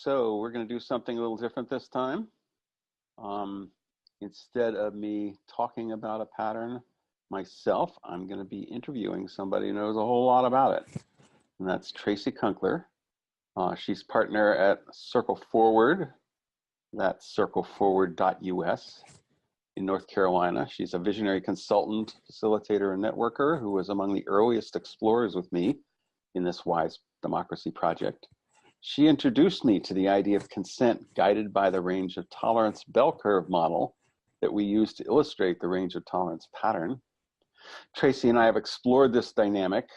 So we're going to do something a little different this time. Instead of me talking about a pattern myself, I'm going to be interviewing somebody who knows a whole lot about it. And that's Tracy Cutler. She's partner at Circle Forward. That's circleforward.us in North Carolina. She's a visionary consultant, facilitator, and networker who was among the earliest explorers with me in this Wise Democracy project. She introduced me to the idea of consent guided by the range of tolerance bell curve model that we use to illustrate the range of tolerance pattern. Tracy and I have explored this dynamic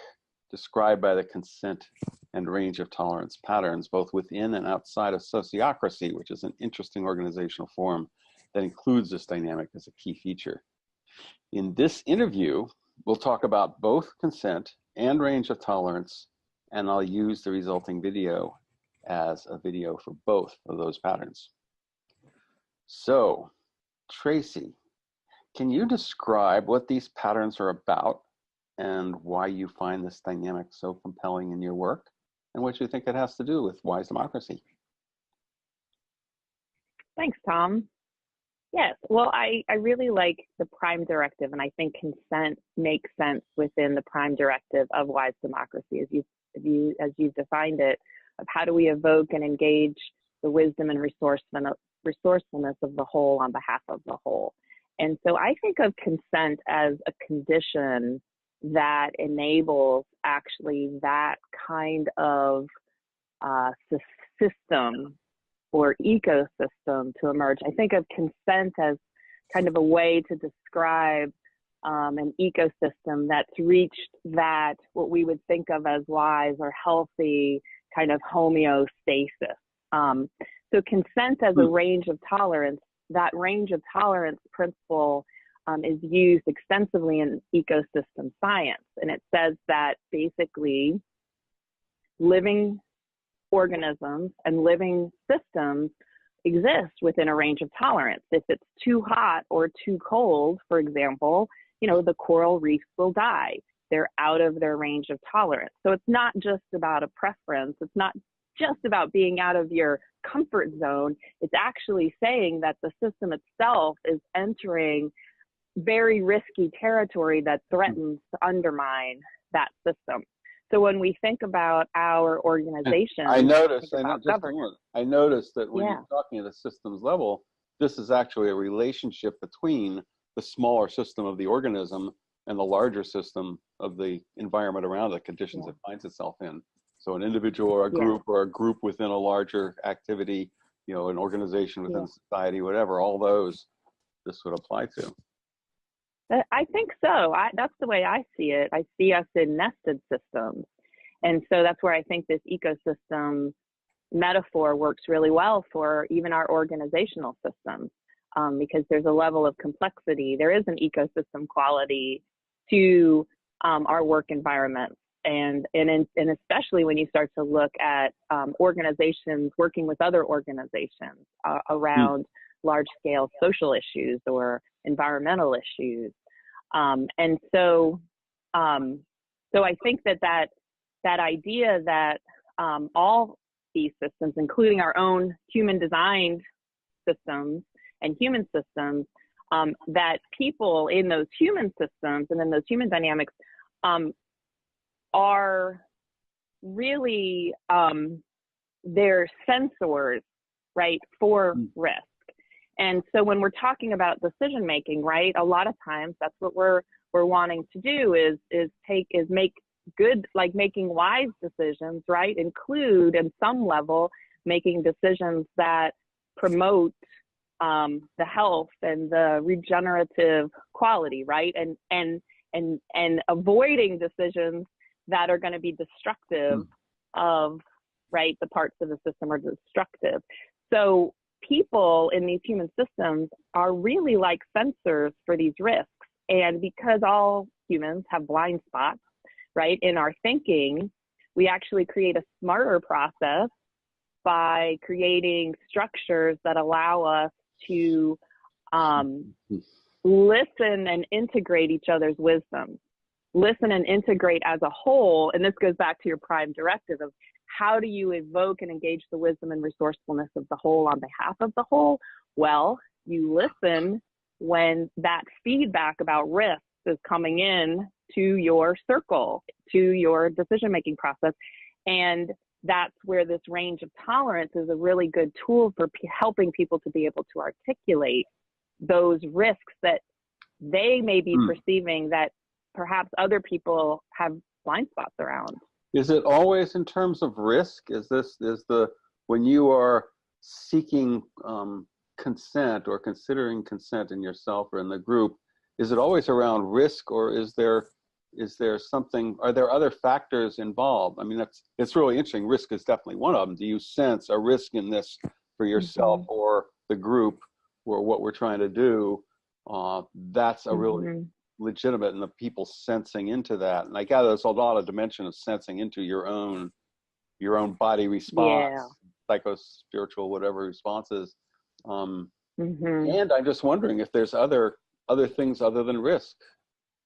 described by the consent and range of tolerance patterns, both within and outside of sociocracy, which is an interesting organizational form that includes this dynamic as a key feature. In this interview, we'll talk about both consent and range of tolerance, and I'll use the resulting video as a video for both of those patterns. So, Tracy, can you describe what these patterns are about and why you find this dynamic so compelling in your work and what you think it has to do with Wise Democracy? Thanks, Tom. Yes, well, I really like the prime directive, and I think consent makes sense within the prime directive of Wise Democracy, as you've defined it, of how do we evoke and engage the wisdom and resourcefulness of the whole on behalf of the whole. And so I think of consent as a condition that enables actually that kind of system or ecosystem to emerge. I think of consent as kind of a way to describe an ecosystem that's reached that what we would think of as wise or healthy kind of homeostasis. So consent as a range of tolerance, that range of tolerance principle is used extensively in ecosystem science. And it says that basically living organisms and living systems exist within a range of tolerance. If it's too hot or too cold, for example, the coral reefs will die. They're out of their range of tolerance. So it's not just about a preference. It's not just about being out of your comfort zone. It's actually saying that the system itself is entering very risky territory that threatens to undermine that system. So when we think about our organization, I noticed that when you're talking at a systems level, this is actually a relationship between the smaller system of the organism and the larger system of the environment around the conditions it finds itself in. So an individual or a group within a larger activity, an organization within society, whatever, all those this would apply to. I think so. That's the way I see it. I see us in nested systems. And so that's where I think this ecosystem metaphor works really well for even our organizational systems, because there's a level of complexity. There is an ecosystem quality to our work environments. And especially when you start to look at organizations working with other organizations around large-scale social issues or environmental issues. And so I think that idea that all these systems, including our own human-designed systems and human systems, that people in those human systems and in those human dynamics are really, they're sensors, right, for risk. And so when we're talking about decision making, right, a lot of times that's what we're wanting to do is make good, like making wise decisions, right, include in some level making decisions that promote the health and the regenerative quality, right, and avoiding decisions that are going to be destructive of, right, the parts of the system are destructive. So people in these human systems are really like sensors for these risks. And because all humans have blind spots, right, in our thinking, we actually create a smarter process by creating structures that allow us to listen and integrate each other's wisdom, listen and integrate as a whole. And this goes back to your prime directive of how do you evoke and engage the wisdom and resourcefulness of the whole on behalf of the whole? Well, you listen when that feedback about risk is coming in to your circle, to your decision-making process. And that's where this range of tolerance is a really good tool for helping people to be able to articulate those risks that they may be perceiving that perhaps other people have blind spots around. Is it always in terms of risk? When you are seeking consent or considering consent in yourself or in the group, is it always around risk, or is there something, are there other factors involved? I mean, it's really interesting. Risk is definitely one of them. Do you sense a risk in this for yourself or the group or what we're trying to do? That's a really legitimate, and the people sensing into that. And I gather there's a lot of dimension of sensing into your own body response, psycho-spiritual, whatever responses. And I'm just wondering if there's other things other than risk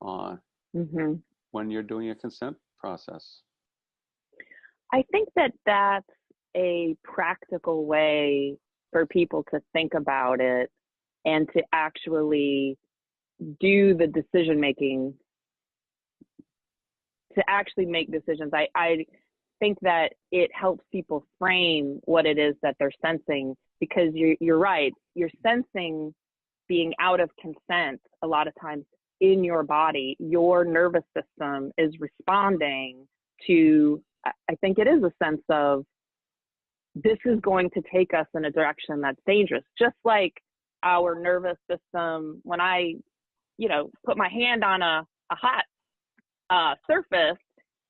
when you're doing a consent process. I think that that's a practical way for people to think about it and to actually do the decision making, to actually make decisions. I think that it helps people frame what it is that they're sensing, because you're right. You're sensing being out of consent a lot of times in your body. Your nervous system is responding to, I think it is a sense of, this is going to take us in a direction that's dangerous. Just like our nervous system, when I, put my hand on a hot surface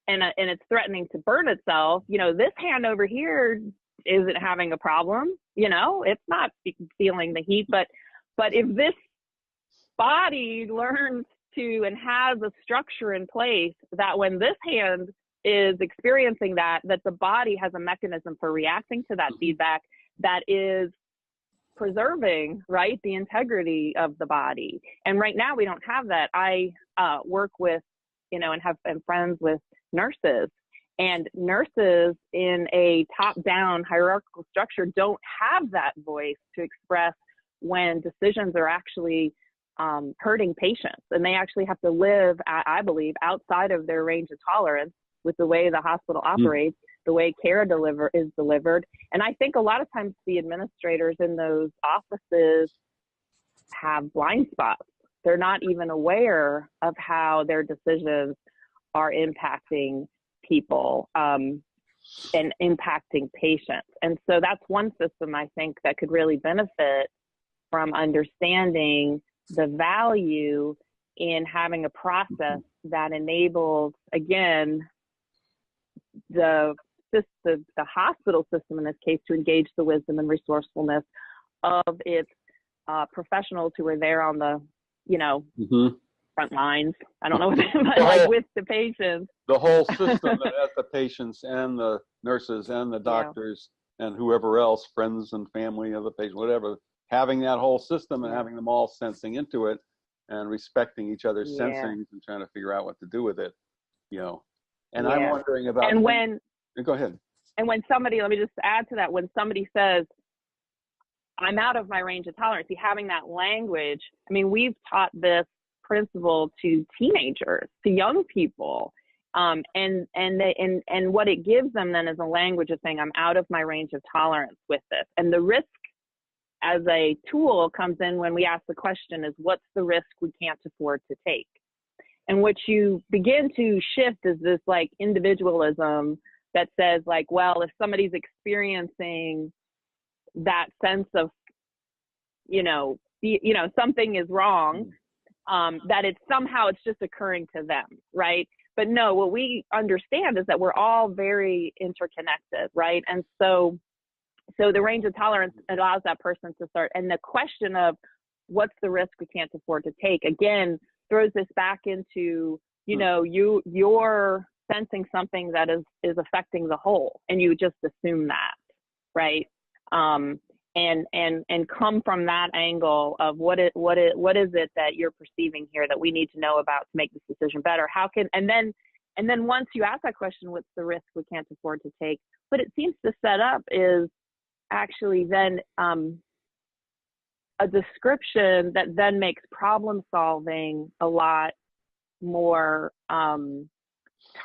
and it's threatening to burn itself, this hand over here isn't having a problem, it's not feeling the heat, but if this body learns to and has a structure in place that when this hand is experiencing that the body has a mechanism for reacting to that feedback that is preserving, right, the integrity of the body. And right now we don't have that. I work with, and am friends with nurses, and nurses in a top-down hierarchical structure don't have that voice to express when decisions are actually hurting patients. And they actually have to live, I believe, outside of their range of tolerance with the way the hospital operates, the way care is delivered. And I think a lot of times the administrators in those offices have blind spots. They're not even aware of how their decisions are impacting people and impacting patients. And so that's one system I think that could really benefit from understanding the value in having a process that enables, again, the hospital system in this case to engage the wisdom and resourcefulness of its professionals who are there on the, front lines. I don't know what but like with the patients. The whole system that has the patients and the nurses and the doctors and whoever else, friends and family of the patient, whatever, having that whole system and having them all sensing into it and respecting each other's sensings and trying to figure out what to do with it, And I'm wondering about. And when. Go ahead. And when somebody, let me just add to that, when somebody says, I'm out of my range of tolerance, having that language, we've taught this principle to teenagers, to young people. And what it gives them then is a language of saying, I'm out of my range of tolerance with this. And the risk as a tool comes in when we ask the question is, what's the risk we can't afford to take? And what you begin to shift is this like individualism that says like, well, if somebody's experiencing that sense of, something is wrong, that it's just occurring to them, right? But no, what we understand is that we're all very interconnected, right? And so the range of tolerance allows that person to start. And the question of what's the risk we can't afford to take, again, throws this back into, you're sensing something that is affecting the whole, and you just assume that, right? And come from that angle of what is it that you're perceiving here that we need to know about to make this decision better? And then once you ask that question, what's the risk we can't afford to take? What it seems to set up is actually then a description that then makes problem solving a lot more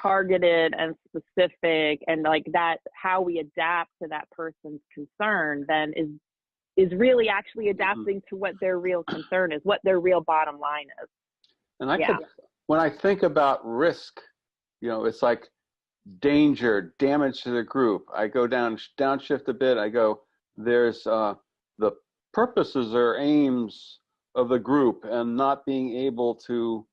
targeted and specific, and like that, how we adapt to that person's concern then is really actually adapting to what their real concern is, what their real bottom line is. And when I think about risk, it's like danger, damage to the group. I go downshift a bit. I go, there's the purposes or aims of the group, and not being able to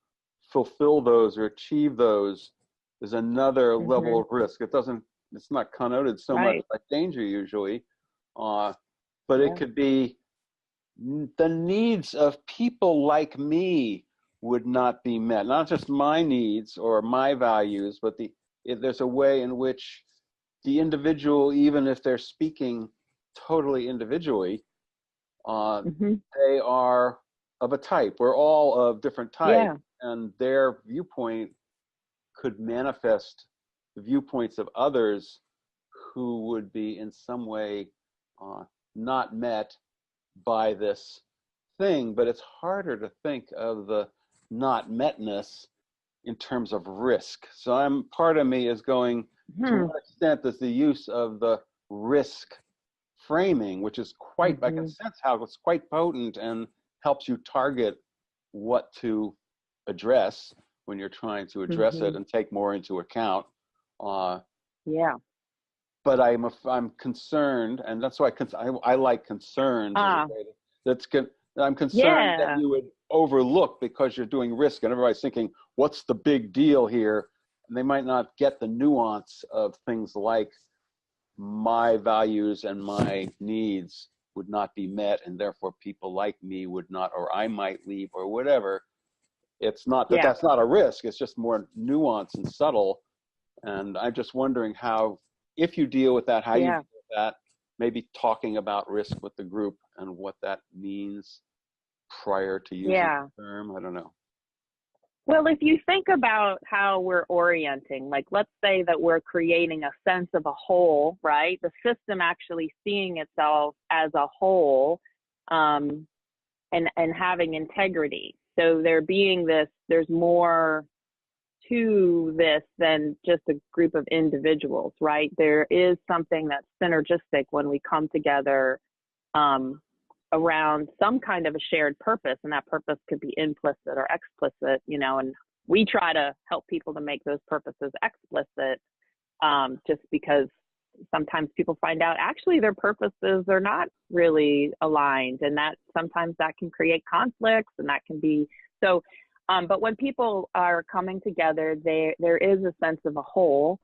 fulfill those or achieve those is another level of risk. It's not connoted so much like danger usually, but it could be the needs of people like me would not be met. Not just my needs or my values, but there's a way in which the individual, even if they're speaking totally individually, they are of a type. We're all of different types, and their viewpoint could manifest the viewpoints of others who would be in some way not met by this thing. But it's harder to think of the not metness in terms of risk. So part of me is going, to what extent does the use of the risk framing, which is quite, I can sense how it's quite potent and helps you target what to address when you're trying to address it and take more into account. But I'm concerned, and that's why I like concerns. I'm concerned that you would overlook because you're doing risk, and everybody's thinking, what's the big deal here? And they might not get the nuance of things like my values and my needs would not be met, and therefore people like me would not, or I might leave, or whatever. It's not that that's not a risk. It's just more nuanced and subtle. And I'm just wondering if you deal with that, how you deal with that, maybe talking about risk with the group and what that means prior to using the term. I don't know. Well, if you think about how we're orienting, like let's say that we're creating a sense of a whole, right? The system actually seeing itself as a whole, and having integrity. So there's more to this than just a group of individuals, right? There is something that's synergistic when we come together around some kind of a shared purpose, and that purpose could be implicit or explicit, and we try to help people to make those purposes explicit, just because sometimes people find out actually their purposes are not really aligned, and that sometimes that can create conflicts, and that can be so. But when people are coming together, there is a sense of a whole,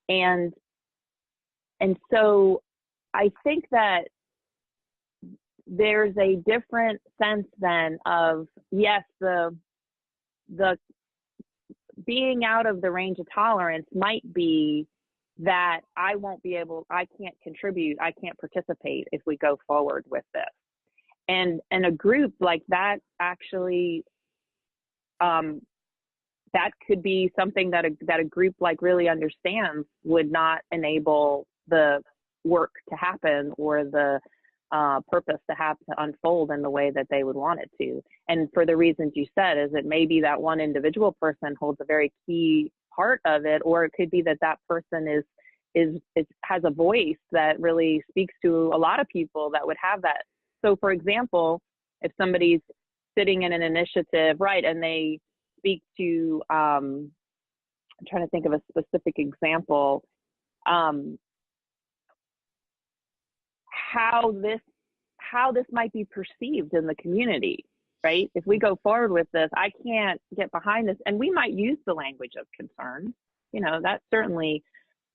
and so I think that there's a different sense then of, yes, the being out of the range of tolerance might be that I can't contribute, I can't participate if we go forward with this. And a group like that actually, that could be something that a group like really understands would not enable the work to happen or the purpose to have to unfold in the way that they would want it to. And for the reasons you said, is it maybe that one individual person holds a very key part of it, or it could be that person has a voice that really speaks to a lot of people that would have that. So for example, if somebody's sitting in an initiative, right, and they speak to, I'm trying to think of a specific example, how this might be perceived in the community, right? If we go forward with this, I can't get behind this, and we might use the language of concern. That certainly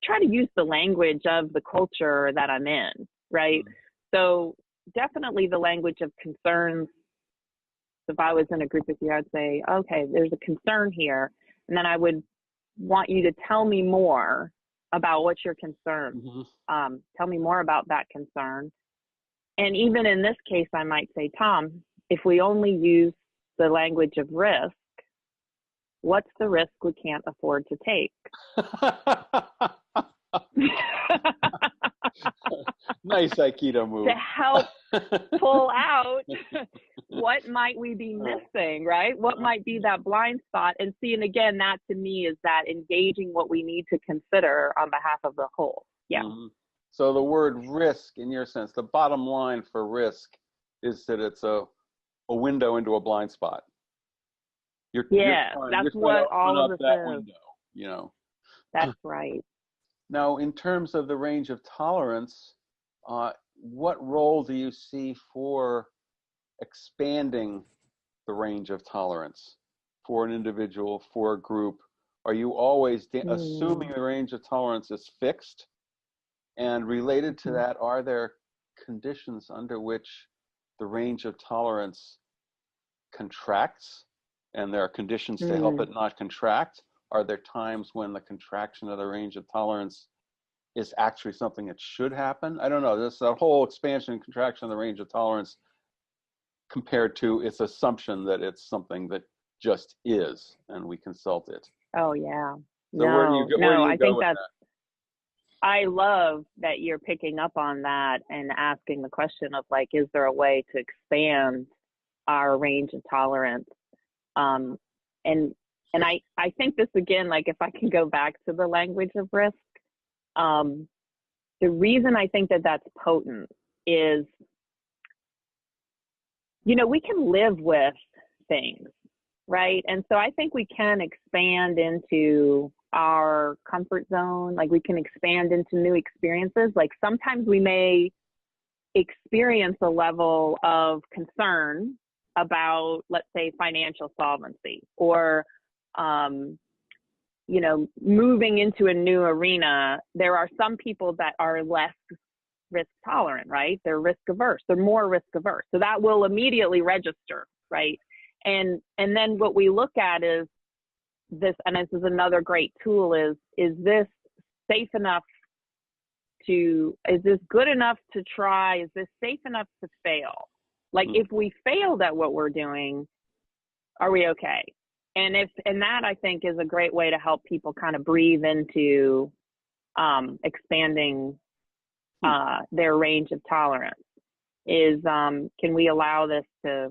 try to use the language of the culture that I'm in, right? So definitely the language of concerns. If I was in a group with you, I'd say, okay, there's a concern here, and then I would want you to tell me more about what's your concern. Tell me more about that concern. And even in this case, I might say, Tom, if we only use the language of risk, what's the risk we can't afford to take? Nice Aikido move. To help pull out what might we be missing, right? What might be that blind spot? And see, and again, that to me is that engaging what we need to consider on behalf of the whole. Yeah. Mm-hmm. So the word risk, in your sense, the bottom line for risk is that it's a window into a blind spot. You're that's what all of this that is. window, you know. That's right. Now, in terms of the range of tolerance, what role do you see for expanding the range of tolerance for an individual, for a group? Are you always assuming the range of tolerance is fixed? And related to that, are there conditions under which the range of tolerance contracts, and there are conditions to help it not contract? Are there times when the contraction of the range of tolerance is actually something that should happen? I don't know. There's a whole expansion and contraction of the range of tolerance compared to its assumption that it's something that just is, and we consult it. Oh yeah. So where do you go I think with that's, that? I love that you're picking up on that and asking the question of like, is there a way to expand our range of tolerance? And I think this again, like if I can go back to the language of risk, the reason I think that that's potent is, you know, we can live with things, right? And so I think we can expand into our comfort zone. Like we can expand into new experiences. Like sometimes we may experience a level of concern about, let's say, financial solvency, or, you know, moving into a new arena. There are some people that are less risk tolerant, right? They're risk averse. They're more risk averse. So that will immediately register, right? And then what we look at is this, and this is another great tool, is this safe enough to, is this good enough to try? Is this safe enough to fail? Like if we failed at what we're doing, are we okay? And that I think is a great way to help people kind of breathe into expanding their range of tolerance. Is can we allow this to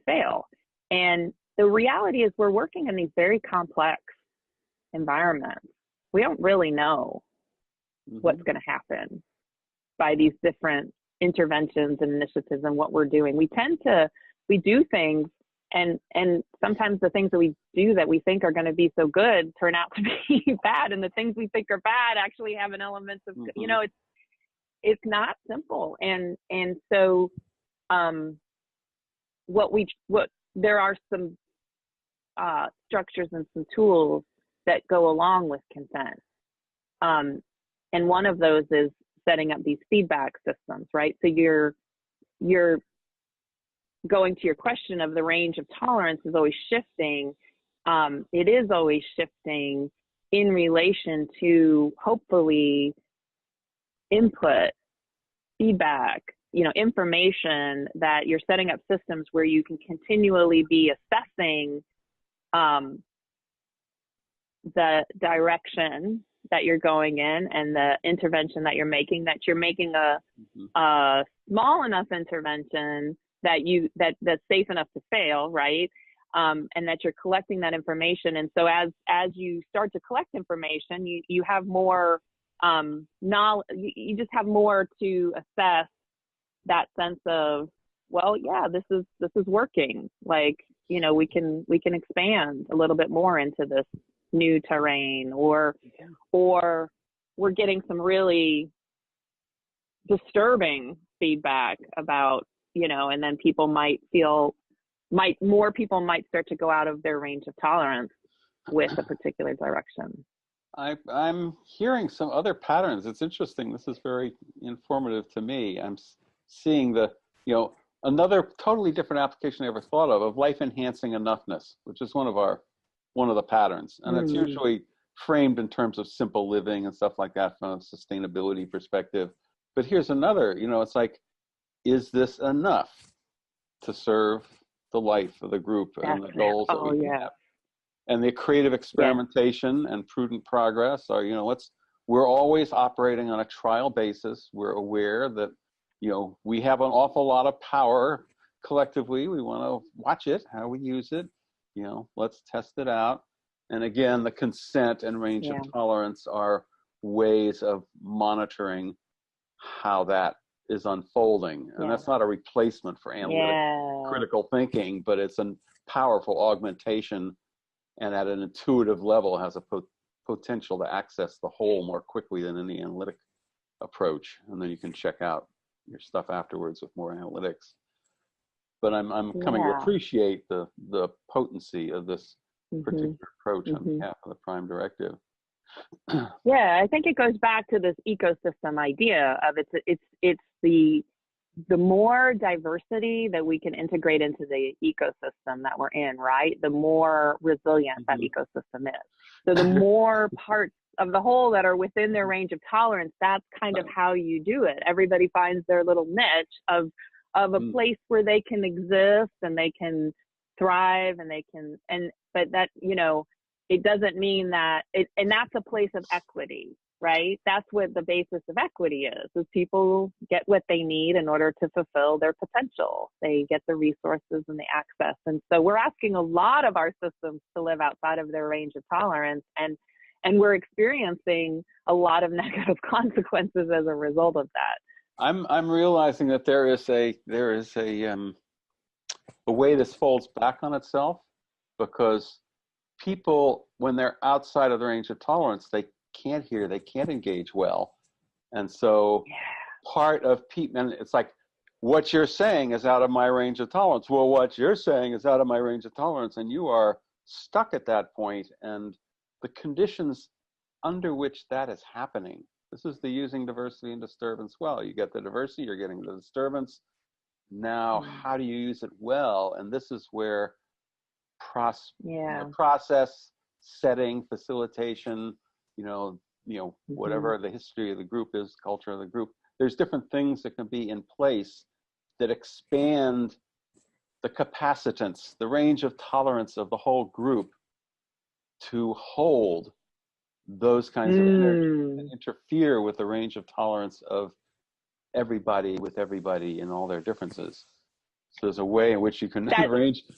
fail? And the reality is we're working in these very complex environments. We don't really know what's going to happen by these different interventions and initiatives and what we're doing. We do things, and sometimes the things that we do that we think are going to be so good turn out to be bad, and the things we think are bad actually have an element of, you know, it's not simple. And so there are some structures and some tools that go along with consent. And one of those is setting up these feedback systems, right? So you're going to your question of the range of tolerance is always shifting. It is always shifting in relation to hopefully input, feedback, you know, information, that you're setting up systems where you can continually be assessing the direction that you're going in and the intervention that you're making a small enough intervention that's safe enough to fail, right? And that you're collecting that information. And so as you start to collect information, you have more knowledge. You just have more to assess that sense of, well, yeah, this is working. Like, you know, we can expand a little bit more into this new terrain, or we're getting some really disturbing feedback about, you know, and then more people might start to go out of their range of tolerance with a particular direction. I'm hearing some other patterns. It's interesting. This is very informative to me. I'm seeing another totally different application I ever thought of life enhancing enoughness, which is one of the patterns. And it's usually framed in terms of simple living and stuff like that from a sustainability perspective. But here's another, you know, it's like, is this enough to serve the life of the group and the goals that we have? And the creative experimentation and prudent progress are, we're always operating on a trial basis. We're aware that, we have an awful lot of power collectively. We want to watch it, how we use it, let's test it out. And again, the consent and range of tolerance are ways of monitoring how that is unfolding. And that's not a replacement for analytic critical thinking, but it's a powerful augmentation, and at an intuitive level has a potential to access the whole more quickly than any analytic approach. And then you can check out your stuff afterwards with more analytics. But I'm coming to appreciate the potency of this particular approach on behalf of the Prime Directive. Yeah, I think it goes back to this ecosystem idea of it's the more diversity that we can integrate into the ecosystem that we're in, right? The more resilient that ecosystem is. So the more parts of the whole that are within their range of tolerance, that's kind of how you do it. Everybody finds their little niche of a place where they can exist and they can thrive and but that, it doesn't mean that and that's a place of equity, right? That's what the basis of equity is people get what they need in order to fulfill their potential. They get the resources and the access. And so we're asking a lot of our systems to live outside of their range of tolerance, and we're experiencing a lot of negative consequences as a result of that. I'm realizing that there is a way this folds back on itself, because people, when they're outside of the range of tolerance, they can't hear, they can't engage well. And so part of people, and it's like, what you're saying is out of my range of tolerance. Well, what you're saying is out of my range of tolerance, and you are stuck at that point. And the conditions under which that is happening, this is the using diversity and disturbance well. You get the diversity, you're getting the disturbance. Now, how do you use it well? And this is where process, setting, facilitation, whatever the history of the group is, culture of the group, there's different things that can be in place that expand the capacitance, the range of tolerance of the whole group to hold those kinds of energy and interfere with the range of tolerance of everybody with everybody in all their differences. So there's a way in which you can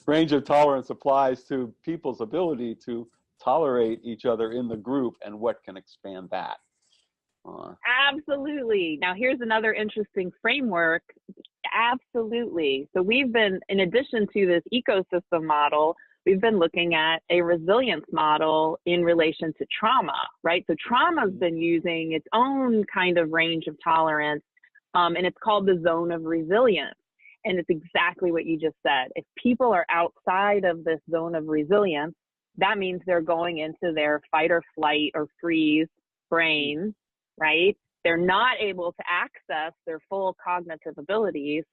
range of tolerance applies to people's ability to tolerate each other in the group, and what can expand that. Absolutely. Now here's another interesting framework. Absolutely. So we've been, in addition to this ecosystem model, we've been looking at a resilience model in relation to trauma, right? So trauma's been using its own kind of range of tolerance, and it's called the zone of resilience. And it's exactly what you just said. If people are outside of this zone of resilience, that means they're going into their fight or flight or freeze brain, right? They're not able to access their full cognitive abilities.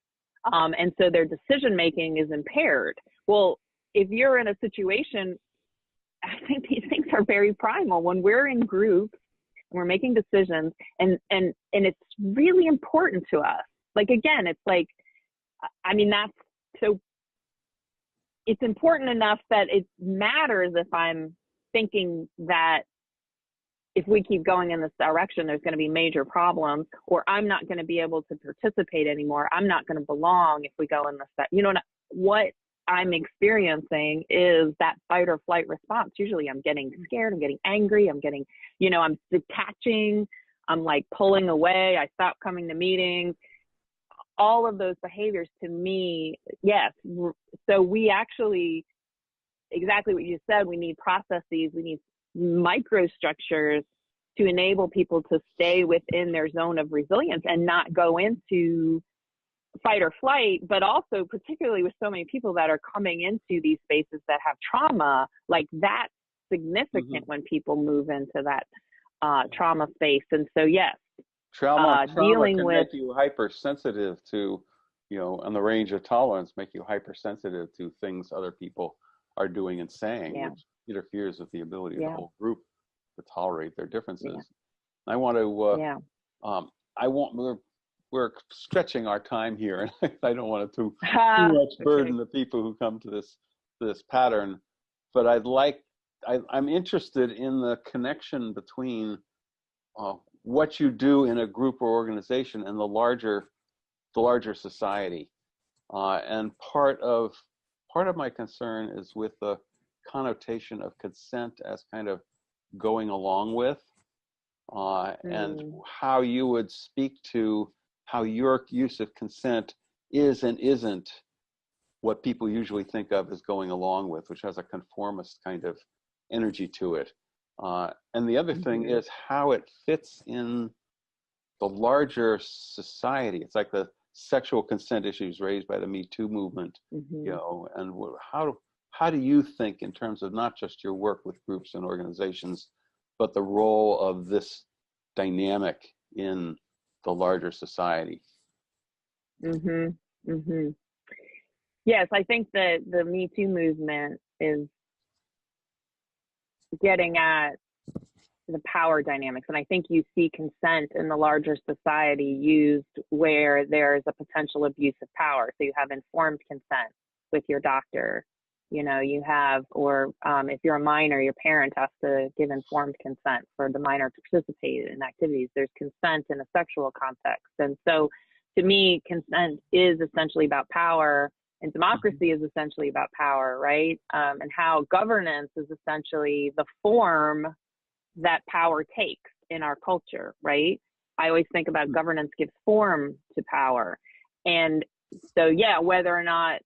And so their decision making is impaired. Well, if you're in a situation, I think these things are very primal. When we're in groups, we're making decisions, and it's really important to us. Like, again, it's like, that's so, it's important enough that it matters if I'm thinking that if we keep going in this direction, there's going to be major problems, or I'm not going to be able to participate anymore. I'm not going to belong if we go in this, what I'm experiencing is that fight or flight response. Usually I'm getting scared, I'm getting angry, I'm getting, I'm detaching, I'm like pulling away, I stop coming to meetings. All of those behaviors to me, yes. So we actually, exactly what you said, we need processes, we need microstructures to enable people to stay within their zone of resilience and not go into fight or flight, but also particularly with so many people that are coming into these spaces that have trauma, like that's significant when people move into that trauma space. And so, yes, trauma dealing can with make you hypersensitive to, on the range of tolerance, make you hypersensitive to things other people are doing and saying, which interferes with the ability of the whole group to tolerate their differences. I want to, we're stretching our time here, and I don't want to too much burden the people who come to this pattern, but I'd like I'm interested in the connection between what you do in a group or organization and the larger society. And part of my concern is with the connotation of consent as kind of going along with, and how you would speak to how your use of consent is and isn't what people usually think of as going along with, which has a conformist kind of energy to it. And the other thing is how it fits in the larger society. It's like the sexual consent issues raised by the Me Too movement, you know, and how do you think in terms of not just your work with groups and organizations, but the role of this dynamic in the larger society? Yes, I think that the Me Too movement is getting at the power dynamics. And I think you see consent in the larger society used where there's a potential abuse of power. So you have informed consent with your doctor. You know, you have, or if you're a minor, your parent has to give informed consent for the minor to participate in activities. There's consent in a sexual context. And so to me, consent is essentially about power, and democracy is essentially about power, right? And how governance is essentially the form that power takes in our culture, right? I always think about governance gives form to power. And so, yeah, whether or not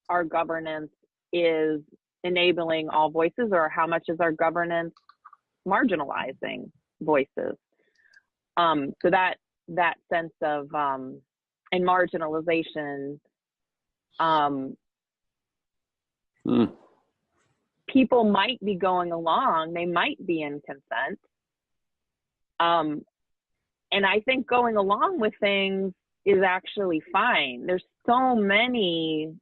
our governance is enabling all voices, or how much is our governance marginalizing voices. So that sense of and marginalization, people might be going along, they might be in consent. And I think going along with things is actually fine. There's so many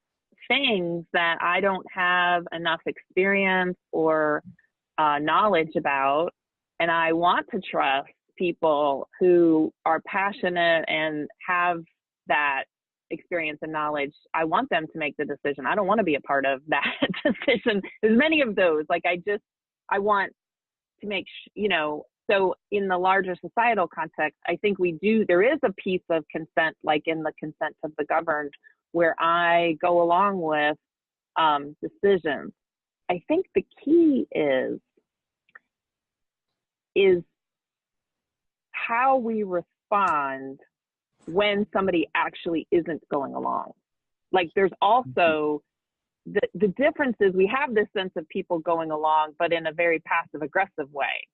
things that I don't have enough experience or knowledge about, and I want to trust people who are passionate and have that experience and knowledge. I want them to make the decision. I don't want to be a part of that decision. There's many of those. Like I want to make, so in the larger societal context, I think there is a piece of consent, like in the consent of the governed, where I go along with decisions. I think the key is how we respond when somebody actually isn't going along. Like there's also the difference is we have this sense of people going along, but in a very passive aggressive way.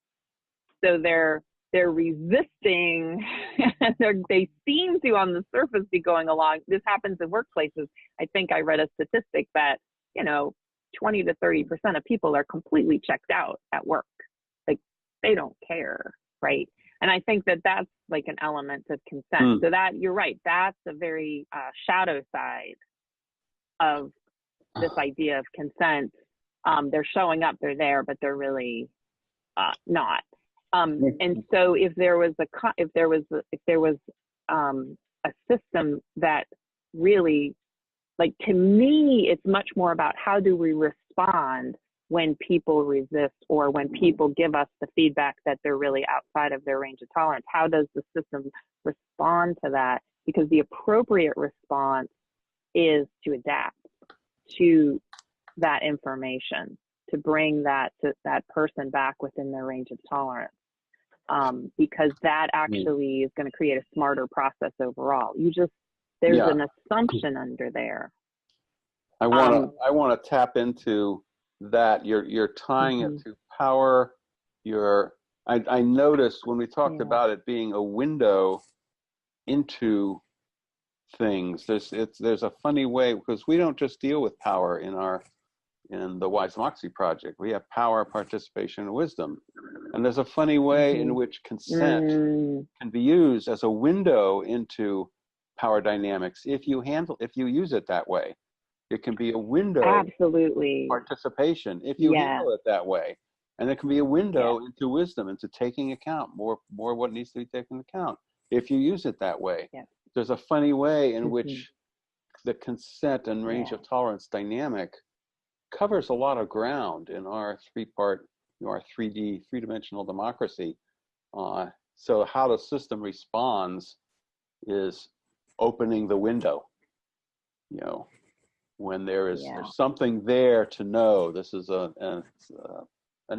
So they're resisting, they seem to on the surface be going along. This happens in workplaces. I think I read a statistic that, 20 to 30% of people are completely checked out at work. Like they don't care, right? And I think that that's like an element of consent. So that, you're right, that's a very shadow side of this idea of consent. They're showing up, they're there, but they're really not. And so if there was a system that really, like, to me, it's much more about how do we respond when people resist, or when people give us the feedback that they're really outside of their range of tolerance. How does the system respond to that? Because the appropriate response is to adapt to that information, to bring that person back within their range of tolerance. Because that actually is going to create a smarter process overall. There's an assumption under there. I want to tap into that. You're tying it to power. I noticed when we talked about it being a window into things, there's a funny way, because we don't just deal with power in the Wise Moxie Project. We have power, participation, and wisdom. And there's a funny way in which consent can be used as a window into power dynamics if you use it that way. It can be a window. Absolutely. Participation if you handle it that way. And it can be a window into wisdom, into taking account more what needs to be taken into account if you use it that way. Yeah. There's a funny way in which the consent and range of tolerance dynamic covers a lot of ground in our our 3D, three-dimensional democracy. So how the system responds is opening the window, you know, when there's something there to know. This is an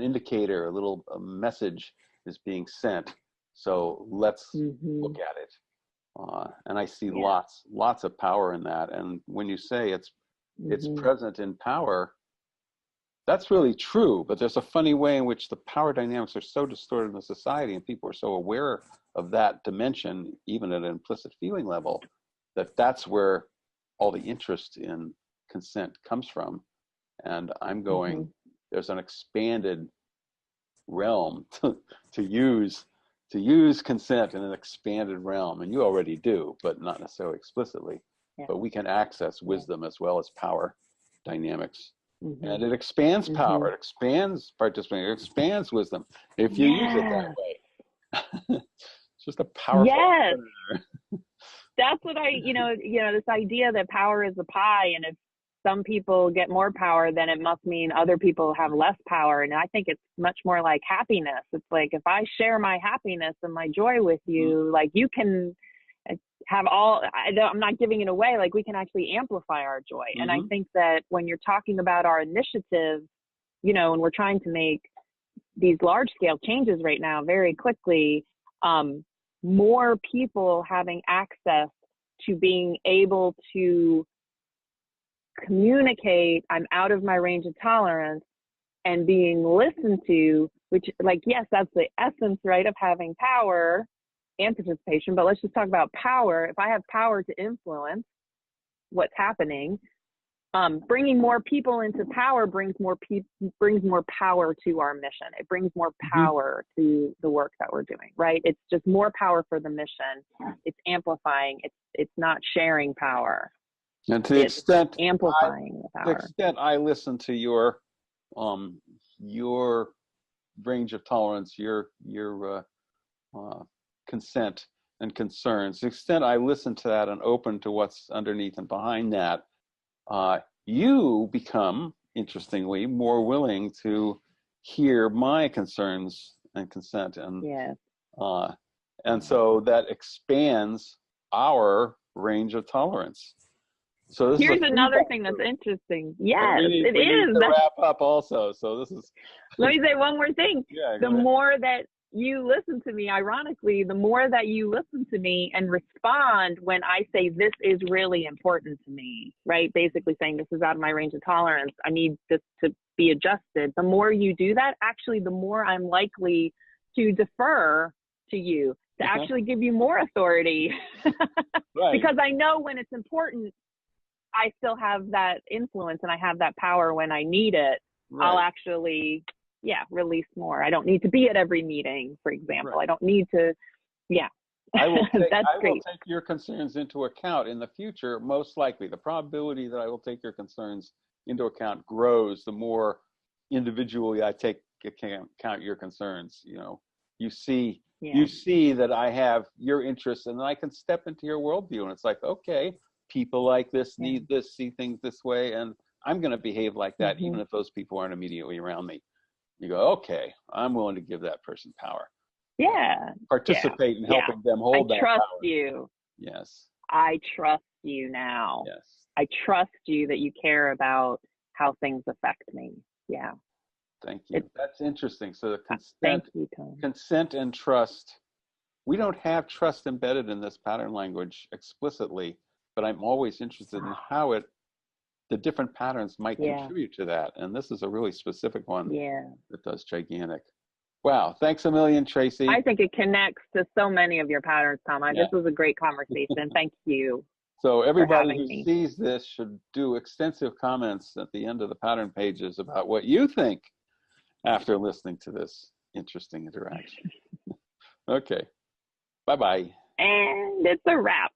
indicator, a message is being sent. So let's look at it. And I see lots of power in that. And when you say it's present in power, that's really true. But there's a funny way in which the power dynamics are so distorted in the society, and people are so aware of that dimension, even at an implicit feeling level, that's where all the interest in consent comes from. And I'm going, there's an expanded realm to use consent in an expanded realm, and you already do, but not necessarily explicitly. But we can access wisdom as well as power dynamics, and it expands power, it expands participation, it expands wisdom if you use it that way. It's just a powerful. That's what this idea that power is a pie, and if some people get more power, then it must mean other people have less power. And I think it's much more like happiness. It's like, if I share my happiness and my joy with you, like, you can have I'm not giving it away. Like, we can actually amplify our joy. And I think that when you're talking about our initiatives, and we're trying to make these large scale changes right now very quickly, more people having access to being able to communicate, I'm out of my range of tolerance, and being listened to, which, like, yes, that's the essence, right, of having power and participation. But let's just talk about power. If I have power to influence what's happening, bringing more people into power brings more power to our mission. It brings more power to the work that we're doing, right? It's just more power for the mission. It's amplifying. It's not sharing power. And to the extent amplifying the power. To the extent I listen to your range of tolerance, your consent and concerns, to the extent I listen to that and open to what's underneath and behind that, you become, interestingly, more willing to hear my concerns and consent, and so that expands our range of tolerance. So this here's another thing that's interesting. Yes, it is. To wrap up also. So this is. Let me say one more thing. The more that you listen to me, ironically, the more that you listen to me and respond when I say this is really important to me, right? Basically saying this is out of my range of tolerance. I need this to be adjusted. The more you do that, actually, the more I'm likely to defer to you, to actually give you more authority. Right. Because I know when it's important, I still have that influence and I have that power when I need it. Right. I'll actually, release more. I don't need to be at every meeting, for example. Right. I don't need to, I will take your concerns into account in the future. Most likely, the probability that I will take your concerns into account grows the more individually I take account your concerns. You see that I have your interests, and then I can step into your worldview, and it's like, okay, people like this need this, see things this way, and I'm going to behave like that, even if those people aren't immediately around me. You go, okay, I'm willing to give that person power. Yeah. Participate in helping them hold that power. I trust you. Yes. I trust you now. Yes. I trust you that you care about how things affect me. Yeah. Thank you. That's interesting. So the consent and trust, we don't have trust embedded in this pattern language explicitly, but I'm always interested in how the different patterns might contribute to that. And this is a really specific one that does gigantic. Wow. Thanks a million, Tracy. I think it connects to so many of your patterns, Tom. This was a great conversation. Thank you. So everybody who sees this should do extensive comments at the end of the pattern pages about what you think after listening to this interesting interaction. Okay. Bye-bye. And it's a wrap.